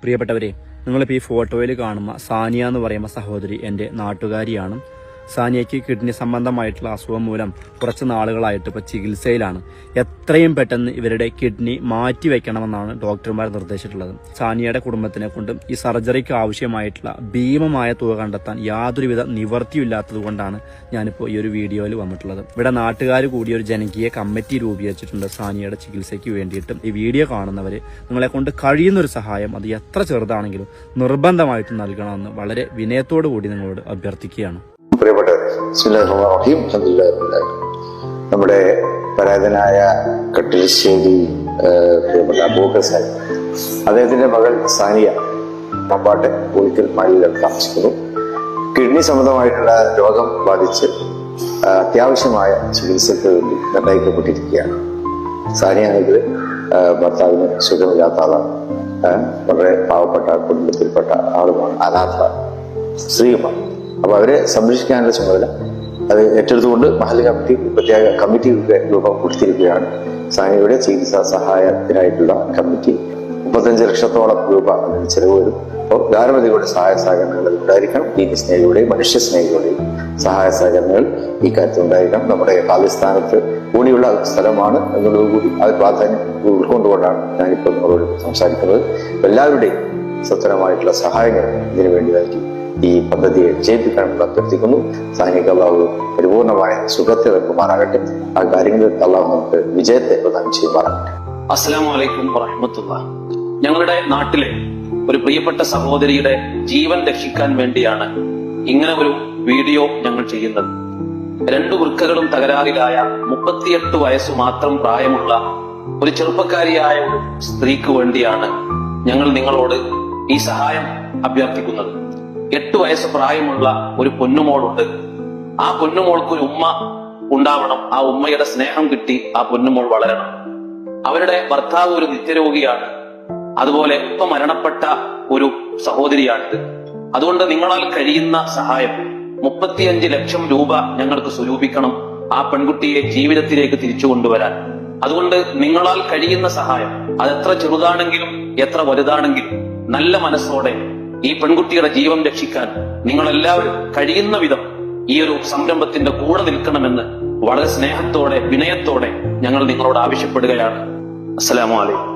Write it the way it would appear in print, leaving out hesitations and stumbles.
പ്രിയപ്പെട്ടവരെ, നിങ്ങളിപ്പോൾ ഈ ഫോട്ടോയിൽ കാണുന്ന സാനിയ എന്ന് പറയുന്ന സഹോദരി എൻ്റെ നാട്ടുകാരിയാണ്. സാനിയയ്ക്ക് കിഡ്നി സംബന്ധമായിട്ടുള്ള അസുഖം മൂലം കുറച്ച് നാളുകളായിട്ട് ഇപ്പോൾ ചികിത്സയിലാണ്. എത്രയും പെട്ടെന്ന് ഇവരുടെ കിഡ്നി മാറ്റി വെക്കണമെന്നാണ് ഡോക്ടർമാർ നിർദ്ദേശിച്ചിട്ടുള്ളത്. സാനിയയുടെ കുടുംബത്തിനെ കൊണ്ടും ഈ സർജറിക്ക് ആവശ്യമായിട്ടുള്ള ഭീമമായ തുക കണ്ടെത്താൻ യാതൊരുവിധ നിവർത്തിയില്ലാത്തത് കൊണ്ടാണ് ഞാനിപ്പോൾ ഈ ഒരു വീഡിയോയിൽ വന്നിട്ടുള്ളത്. ഇവിടെ നാട്ടുകാർ കൂടി ഒരു ജനകീയ കമ്മിറ്റി രൂപീകരിച്ചിട്ടുണ്ട് സാനിയയുടെ ചികിത്സയ്ക്ക് വേണ്ടിയിട്ടും. ഈ വീഡിയോ കാണുന്നവർ നിങ്ങളെ കൊണ്ട് കഴിയുന്നൊരു സഹായം, അത് എത്ര ചെറുതാണെങ്കിലും നിർബന്ധമായിട്ടും നൽകണമെന്ന് വളരെ വിനയത്തോടു കൂടി നിങ്ങളോട് അഭ്യർത്ഥിക്കുകയാണ്. നമ്മുടെ പരാതനായ കട്ടിലശ്ശേരി പ്രിയപ്പെട്ട അബൂബക്കർ സാഹിബ്, അദ്ദേഹത്തിന്റെ മകൾ സാനിയ മമ്പാട്ടെ ഒരിക്കൽ മലയിൽ താമസിക്കുന്നു. കിഡ്നി സംബന്ധമായിട്ടുള്ള രോഗം ബാധിച്ച് അത്യാവശ്യമായ ചികിത്സയ്ക്ക് വേണ്ടി നിർണയിക്കപ്പെട്ടിരിക്കുകയാണ്. സാനിയാണെങ്കിൽ ഭർത്താവിന് സുഖമില്ലാത്ത ആളാണ്, വളരെ പാവപ്പെട്ട കുടുംബത്തിൽപ്പെട്ട ആളുമാണ്, അനാഥ സ്ത്രീയുമാണ്. അപ്പൊ അവരെ സംരക്ഷിക്കാനുള്ള ചുമതല അത് ഏറ്റെടുത്തുകൊണ്ട് മഹല്ല് കമ്മിറ്റി പ്രത്യേക കമ്മിറ്റി രൂപം കൊടുത്തിരിക്കുകയാണ്. സാനിയയുടെ ചികിത്സാ സഹായത്തിനായിട്ടുള്ള കമ്മിറ്റി 35 ലക്ഷത്തോളം രൂപ അതിന് ചെലവ് വരും. അപ്പോൾ ധാരാളതികളുടെ സഹായ സഹകരണങ്ങൾ ഉണ്ടായിരിക്കണം. ദീന സ്നേഹികളുടെയും മനുഷ്യ സ്നേഹികളുടെയും സഹായ സഹകരണങ്ങൾ ഈ കാര്യത്തിൽ ഉണ്ടായിരിക്കണം. നമ്മുടെ പാകിസ്ഥാനത്ത് കൂടിയുള്ള സ്ഥലമാണ് എന്നുള്ളതുകൂടി അത് പ്രാധാന്യം ഉൾക്കൊണ്ടുകൊണ്ടാണ് ഞാനിപ്പോൾ നിങ്ങളോട് സംസാരിക്കുന്നത്. എല്ലാവരുടെയും സത്വരമായിട്ടുള്ള സഹായങ്ങൾ ഇതിനു വേണ്ടി നൽകി ഈ പദ്ധതിയെ വിജയിപ്പിക്കണമെന്ന് അഭ്യർത്ഥിക്കുന്നു. സാനിയക്ക് അള്ളാഹു പരിപൂർണമായ സുഖത്തെ നൽകുമാറാകട്ടെ. ആ കാര്യങ്ങളിൽ അള്ളാഹു നമുക്ക് വിജയത്തെ പ്രദാനം ചെയ്യുമാറാകട്ടെ. അസ്സലാമു അലൈക്കും വറഹ്മത്തുള്ളാഹി. ഞങ്ങളുടെ നാട്ടിലെ ഒരു പ്രിയപ്പെട്ട സഹോദരിയുടെ ജീവൻ രക്ഷിക്കാൻ വേണ്ടിയാണ് ഇങ്ങനെ ഒരു വീഡിയോ ഞങ്ങൾ ചെയ്യുന്നത്. 2 വൃക്കകളും തകരാറിലായ 38 വയസ്സ് മാത്രം പ്രായമുള്ള ഒരു ചെറുപ്പക്കാരിയായ ഒരു സ്ത്രീക്ക് വേണ്ടിയാണ് ഞങ്ങൾ നിങ്ങളോട് ഈ സഹായം അഭ്യർത്ഥിക്കുന്നത്. 8 വയസ്സ് പ്രായമുള്ള ഒരു പൊന്നുമോളുണ്ട്. ആ പൊന്നുമോൾക്ക് ഒരു ഉമ്മ ഉണ്ടാവണം. ആ ഉമ്മയുടെ സ്നേഹം കിട്ടി ആ പൊന്നുമോൾ വളരണം. അവരുടെ ഭർത്താവ് ഒരു നിത്യരോഗിയാണ്. അതുപോലെ ഇപ്പൊ മരണപ്പെട്ട ഒരു സഹോദരിയാണിത്. അതുകൊണ്ട് നിങ്ങളാൽ കഴിയുന്ന സഹായം 35 ലക്ഷം രൂപ ഞങ്ങൾക്ക് സ്വരൂപിക്കണം ആ പെൺകുട്ടിയെ ജീവിതത്തിലേക്ക് തിരിച്ചു കൊണ്ടുവരാൻ. അതുകൊണ്ട് നിങ്ങളാൽ കഴിയുന്ന സഹായം, അതെത്ര ചെറുതാണെങ്കിലും എത്ര വലുതാണെങ്കിലും നല്ല മനസ്സോടെ ഈ പെൺകുട്ടിയുടെ ജീവൻ രക്ഷിക്കാൻ നിങ്ങളെല്ലാവരും കഴിയുന്ന വിധം ഈ ഒരു സംരംഭത്തിന്റെ കൂടെ നിൽക്കണമെന്ന് വളരെ സ്നേഹത്തോടെ വിനയത്തോടെ ഞങ്ങൾ നിങ്ങളോട് ആവശ്യപ്പെടുകയാണ്. അസ്സലാമു അലൈക്കും.